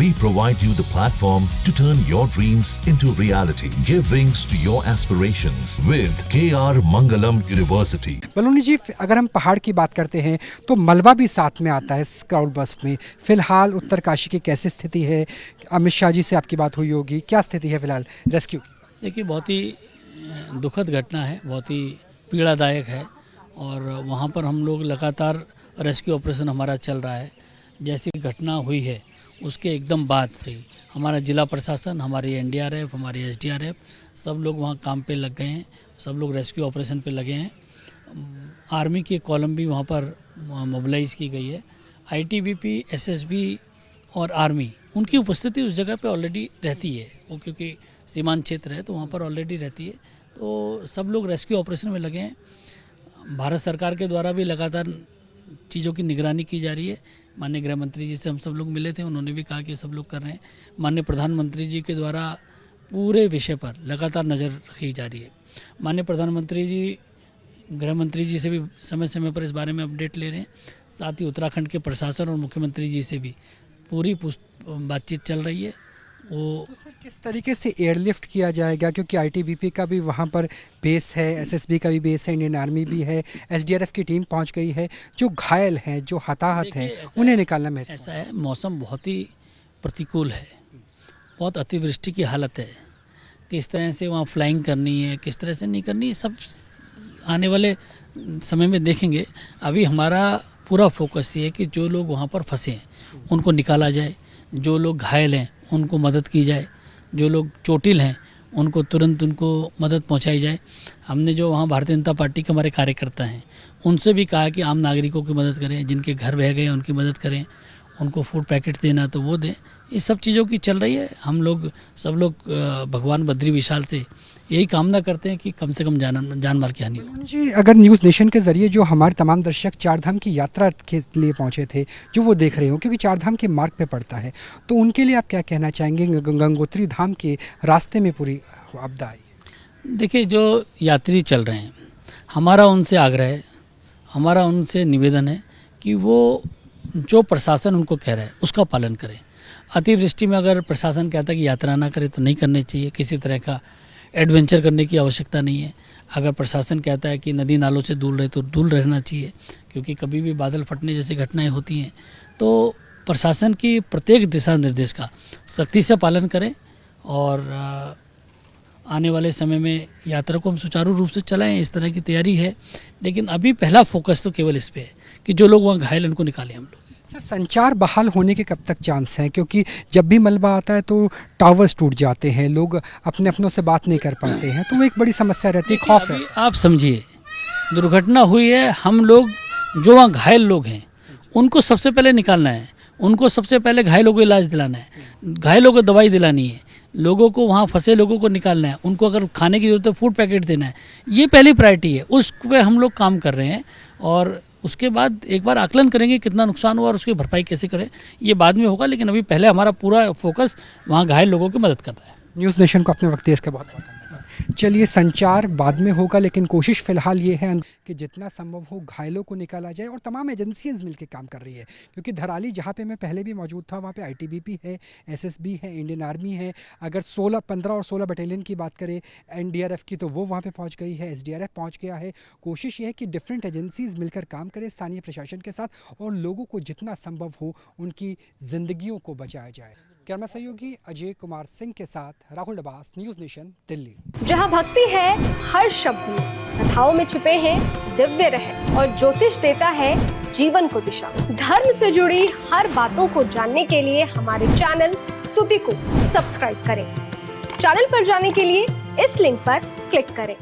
We provide you the platform to turn your dreams into reality. Give wings to your aspirations with KR Mangalam University. Baluni जी, अगर हम पहाड़ की बात करते हैं तो मलबा भी साथ में आता है इस क्राउड बस्ट में। फिलहाल उत्तरकाशी की कैसी स्थिति है? अमित शाह जी से आपकी बात हुई होगी, क्या स्थिति है फिलहाल रेस्क्यू की? देखिए, बहुत ही दुखद घटना है, बहुत ही पीड़ादायक है और वहाँ पर हम लोग लगातार रेस्क्यू ऑपरेशन हमारा चल रहा है। जैसी घटना हुई है उसके एकदम बाद से ही हमारा जिला प्रशासन, हमारी एनडीआरएफ, हमारी एसडीआरएफ सब लोग वहाँ काम पे लग गए हैं, सब लोग रेस्क्यू ऑपरेशन पे लगे हैं। आर्मी की कॉलम भी वहाँ पर मोबिलाइज़ की गई है। आईटीबीपी, एसएसबी और आर्मी, उनकी उपस्थिति उस जगह पे ऑलरेडी रहती है, वो क्योंकि सीमांत क्षेत्र है तो वहाँ पर ऑलरेडी रहती है। तो सब लोग रेस्क्यू ऑपरेशन में लगे हैं। भारत सरकार के द्वारा भी लगातार चीज़ों की निगरानी की जा रही है। माननीय गृह मंत्री जी से हम सब लोग मिले थे, उन्होंने भी कहा कि सब लोग कर रहे हैं। माननीय प्रधानमंत्री जी के द्वारा पूरे विषय पर लगातार नज़र रखी जा रही है। माननीय प्रधानमंत्री जी गृह मंत्री जी से भी समय समय पर इस बारे में अपडेट ले रहे हैं। साथ ही उत्तराखंड के प्रशासन और मुख्यमंत्री जी से भी पूरी बातचीत चल रही है। वो तो सर, किस तरीके से एयरलिफ्ट किया जाएगा, क्योंकि आईटीबीपी का भी वहाँ पर बेस है, एसएसबी का भी बेस है, इंडियन आर्मी भी है, एसडीआरएफ की टीम पहुँच गई है। जो घायल हैं, जो हताहत हैं, उन्हें निकालना में ऐसा है, मौसम बहुत ही प्रतिकूल है, बहुत अतिवृष्टि की हालत है। किस तरह से वहाँ फ्लाइंग करनी है, किस तरह से नहीं करनी है, सब आने वाले समय में देखेंगे। अभी हमारा पूरा फोकस ये है कि जो लोग वहाँ पर फंसे हैं उनको निकाला जाए, जो लोग घायल हैं उनको मदद की जाए, जो लोग चोटिल हैं उनको तुरंत उनको मदद पहुंचाई जाए। हमने जो वहाँ भारतीय जनता पार्टी के हमारे कार्यकर्ता हैं उनसे भी कहा कि आम नागरिकों की मदद करें, जिनके घर बह गए उनकी मदद करें, उनको फूड पैकेट देना तो वो दें। ये सब चीज़ों की चल रही है। हम लोग सब लोग भगवान बद्री विशाल से यही कामना करते हैं कि कम से कम जान माल की हानि हो। जी, अगर न्यूज़ नेशन के ज़रिए जो हमारे तमाम दर्शक चारधाम की यात्रा के लिए पहुंचे थे, जो वो देख रहे हो, क्योंकि चारधाम के मार्ग पे पड़ता है, तो उनके लिए आप क्या कहना चाहेंगे? गंगोत्री धाम के रास्ते में पूरी आपदा आई। देखिए, जो यात्री चल रहे हैं, हमारा उनसे आग्रह है, हमारा उनसे निवेदन है कि वो जो प्रशासन उनको कह रहा है उसका पालन करें। अतिवृष्टि में अगर प्रशासन कहता है कि यात्रा ना करें तो नहीं करनी चाहिए। किसी तरह का एडवेंचर करने की आवश्यकता नहीं है। अगर प्रशासन कहता है कि नदी नालों से दूर रहे तो दूर रहना चाहिए, क्योंकि कभी भी बादल फटने जैसी घटनाएं होती हैं। तो प्रशासन की प्रत्येक दिशा निर्देश का सख्ती से पालन करें और आने वाले समय में यात्रा को हम सुचारू रूप से चलाएं, इस तरह की तैयारी है। लेकिन अभी पहला फोकस तो केवल इस पे है कि जो लोग वहाँ घायल उनको निकालें हम लोग। सर, संचार बहाल होने के कब तक चांस हैं? क्योंकि जब भी मलबा आता है तो टावर्स टूट जाते हैं, लोग अपने अपनों से बात नहीं कर पाते हैं, तो वो एक बड़ी समस्या रहती है, खौफ है। आप समझिए, दुर्घटना हुई है, हम लोग जो वहाँ घायल लोग हैं उनको सबसे पहले निकालना है, उनको सबसे पहले घायलों को इलाज दिलाना है, घायलों को दवाई दिलानी है, लोगों को वहाँ फंसे लोगों को निकालना है, उनको अगर खाने की जरूरत है फूड पैकेट देना है। ये पहली प्रायोरिटी है, उस पर हम लोग काम कर रहे हैं और उसके बाद एक बार आकलन करेंगे कितना नुकसान हुआ और उसकी भरपाई कैसे करें, ये बाद में होगा। लेकिन अभी पहले हमारा पूरा फोकस वहाँ घायल लोगों की मदद कर रहा है। न्यूज़ नेशन को अपने वक्त दिए इसका बहुत बहुत धन्यवाद। चलिए, संचार बाद में होगा, लेकिन कोशिश फिलहाल ये है कि जितना संभव हो घायलों को निकाला जाए, और तमाम एजेंसियां मिलकर काम कर रही है। क्योंकि धराली जहाँ पे मैं पहले भी मौजूद था, वहाँ पे आईटीबीपी है, एसएसबी है, इंडियन आर्मी है। अगर 15 और 16 बटालियन की बात करें एनडीआरएफ की, तो वो वहाँ पे पहुँच गई है, एसडीआरएफ पहुँच गया है। कोशिश ये है कि डिफरेंट एजेंसीज मिलकर काम करें स्थानीय प्रशासन के साथ, और लोगों को जितना संभव हो उनकी जिंदगियों को बचाया जाए। कैमरा सहयोगी अजय कुमार सिंह के साथ राहुल डबास, न्यूज़ नेशन, दिल्ली। जहां भक्ति है हर शब्द में, कथाओं में छुपे हैं दिव्य रहस्य, और ज्योतिष देता है जीवन को दिशा। धर्म से जुड़ी हर बातों को जानने के लिए हमारे चैनल स्तुति को सब्सक्राइब करें। चैनल पर जाने के लिए इस लिंक पर क्लिक करें।